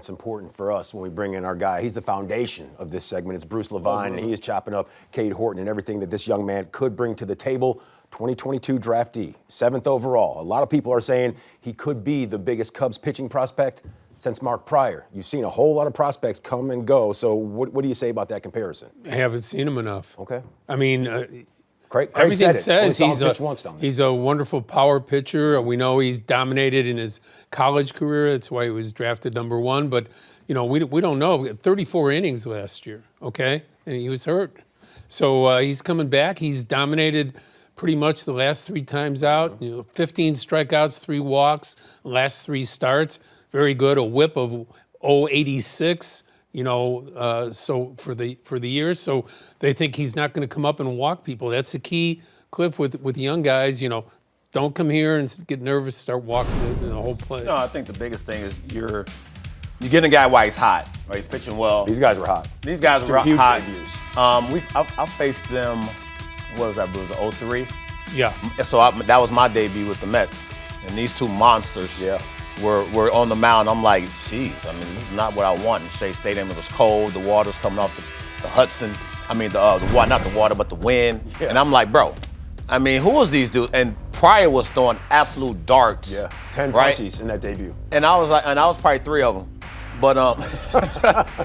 It's important for us when we bring in our guy. He's the foundation of this segment. It's Bruce Levine, and he is chopping up Cade Horton and everything that this young man could bring to the table. 2022 draftee, 7th overall. A lot of people are saying he could be the biggest Cubs pitching prospect since Mark Pryor. You've seen a whole lot of prospects come and go. So what do you say about that comparison? I haven't seen him enough. Okay. I mean, Craig everything said says he's a wonderful power pitcher. We know he's dominated in his college career. That's why he was drafted number 1. But, you know, we don't know. 34 innings last year, okay? And he was hurt. So he's coming back. He's dominated pretty much the last 3 times out. You know, 15 strikeouts, 3 walks, last 3 starts. Very good. A whip of 0.86. You know, so for the year, so they think he's not going to come up and walk people. That's the key, Cliff, with young guys. You know, don't come here and get nervous, start walking the whole place. No, I think the biggest thing is you're getting a guy while he's hot, right? He's pitching well. These guys were hot. These guys were huge hot. debuts. I faced them. What was that, Bruce? 03. Yeah. So that was my debut with the Mets, and these 2 monsters. Yeah. Were on the mound. I'm like, geez, I mean, this is not what I want. In Shea Stadium, it was cold. The water's coming off the Hudson. I mean, the water, not the water, but the wind. Yeah. And I'm like, bro, I mean, who was these dudes? And Pryor was throwing absolute darts. Yeah, 10 right? punchies in that debut. And I was probably 3 of them. But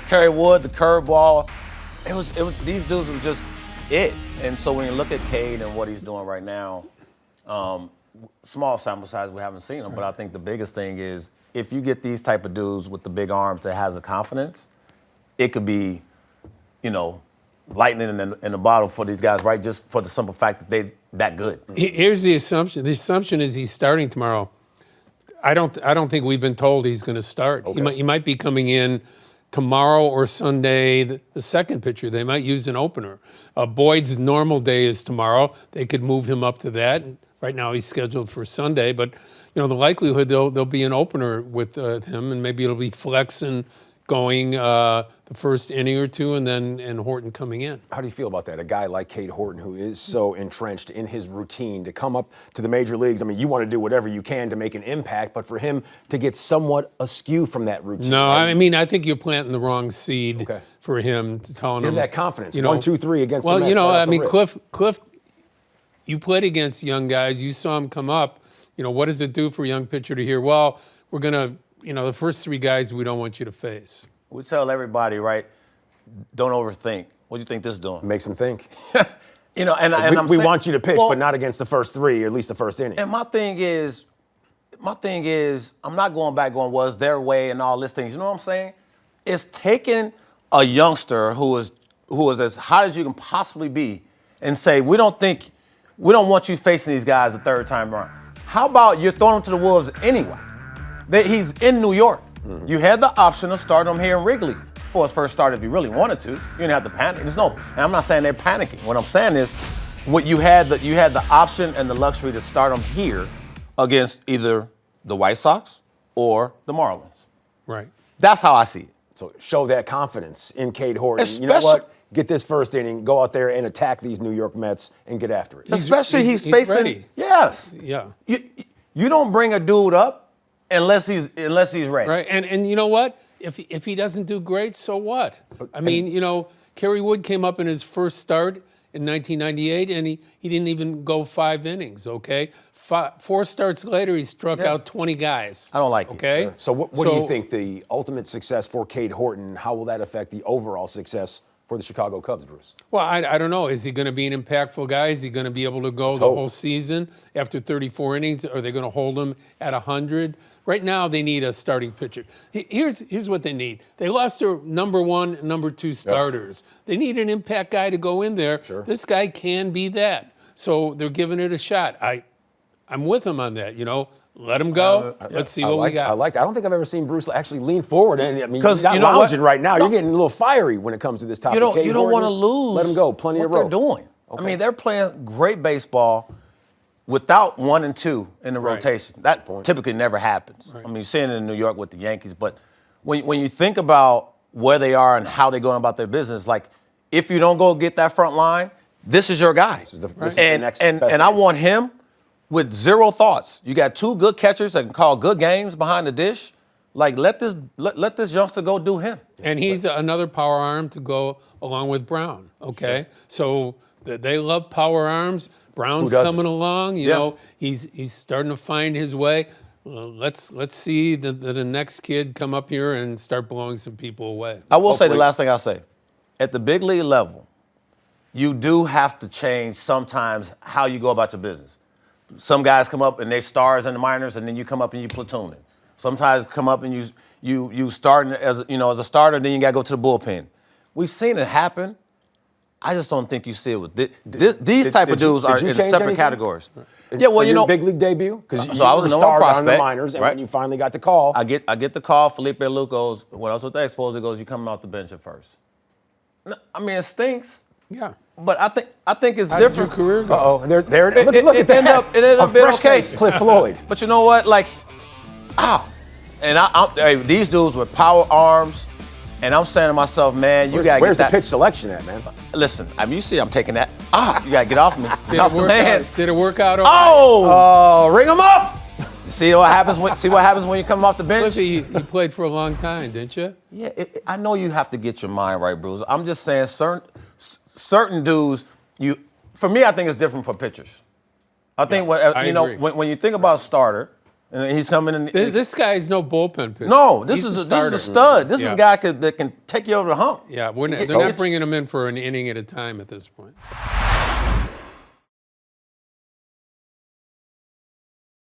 Kerry Wood, the curveball, it was these dudes were just it. And so when you look at Cade and what he's doing right now, small sample size, we haven't seen him, but I think the biggest thing is if you get these type of dudes with the big arms that has the confidence, it could be, you know, lightning in the bottle for these guys, right? Just for the simple fact that they that good. Here's the assumption. The assumption is he's starting tomorrow. I don't think we've been told he's going to start. Okay. He might be coming in tomorrow or Sunday, the second pitcher. They might use an opener. Boyd's normal day is tomorrow. They could move him up to that. Right now he's scheduled for Sunday, but you know the likelihood there'll be an opener with him, and maybe it'll be Flexen going the first inning or 2, and Horton coming in. How do you feel about that? A guy like Cade Horton, who is so entrenched in his routine, to come up to the major leagues. I mean, you want to do whatever you can to make an impact, but for him to get somewhat askew from that routine. No, I mean, I think you're planting the wrong seed for him, telling Give him that confidence. You know, 1, 2, 3 against the Mets. Well, you know, right I mean, rip. Cliff, you played against young guys. You saw him come up. You know, what does it do for a young pitcher to hear, well, we're going to, you know, the first 3 guys we don't want you to face. We tell everybody, right, don't overthink. What do you think this is doing? Makes him think. You know, and we want you to pitch, but not against the first 3, or at least the first inning. And my thing is, I'm not going back going, well, it's their way and all these things. You know what I'm saying? It's taking a youngster who is as hot as you can possibly be and say, we don't want you facing these guys the 3rd time around. How about you're throwing him to the wolves anyway? He's in New York. Mm-hmm. You had the option of starting him here in Wrigley for his first start if you really wanted to. You didn't have to panic. And I'm not saying they're panicking. What I'm saying is, you had the option and the luxury to start him here against either the White Sox or the Marlins. Right. That's how I see it. So show that confidence in Cade Horton. You know what? Get this first inning, go out there and attack these New York Mets and get after it. He's facing. Ready. Yes. Yeah. You don't bring a dude up unless he's ready. Right. And you know what? If he doesn't do great, so what? I mean, you know, Kerry Wood came up in his first start in 1998, and he didn't even go 5 innings. Okay. 4 starts later, he struck out 20 guys. I don't like it. Okay. Sure. So what do you think the ultimate success for Cade Horton? How will that affect the overall success for the Chicago Cubs, Bruce? Well, I don't know. Is he going to be an impactful guy? Is he going to be able to go whole season after 34 innings? Are they going to hold him at 100? Right now, they need a starting pitcher. Here's what they need. They lost their number 1 and number 2 starters. They need an impact guy to go in there. Sure. This guy can be that. So they're giving it a shot. I'm with him on that, you know. Let him go. Let's see what we got. I like that. I don't think I've ever seen Bruce actually lean forward. And I mean, you're not you know lounging what? right now. You're getting a little fiery when it comes to this topic. You don't want to lose. Let him go. Plenty of rope. What they're doing. Okay. I mean, they're playing great baseball without 1 and 2 in the rotation. That typically never happens. Right. I mean, you're seeing it in New York with the Yankees. But when you think about where they are and how they're going about their business, like if you don't go get that front line, this is your guy. This is the next best and I want him with 0 thoughts. You got 2 good catchers that can call good games behind the dish. Like let this youngster go do him. And he's another power arm to go along with Brown. Okay, Sure. so they love power arms. Brown's coming along. You know, he's starting to find his way. Let's see the next kid come up here and start blowing some people away. I will say the last thing I'll say. At the big league level, you do have to change sometimes how you go about your business. Some guys come up and they stars in the minors, and then you come up and you platooning. Sometimes come up and you starting as a starter, then you got to go to the bullpen. We've seen it happen. I just don't think you see it with these type of dudes are in separate categories. Yeah, well, your big league debut, because so I was a number one prospect in the minors, and right? when you finally got the call, I get the call. Felipe Luke goes, when I was with the Expos, he goes, "You coming off the bench at first." No, I mean, it stinks. Yeah. But I think it's How did different. your career go? Uh-oh, and there it is. Look at It ended up a being fresh okay. face, Cliff Floyd. But you know what? Like, and hey, these dudes with power arms, and I'm saying to myself, man, you gotta Where's get the that. pitch selection at, man? Listen, I mean, you see, I'm taking that. You gotta get off me. Get off the hands. Did it work out? Oh, Oh, ring him up! see what happens when you come off the bench. Cliffy, you played for a long time, didn't you? Yeah, I know you have to get your mind right, Bruce. I'm just saying certain dudes, for me, I think it's different for pitchers. I think agree. when you think about a starter, and he's coming in. This guy is no bullpen pitcher. No, this He's is a a starter. stud. This is Yeah. a guy that can take you over the hump. Yeah, they're not bringing him in for an inning at a time at this point.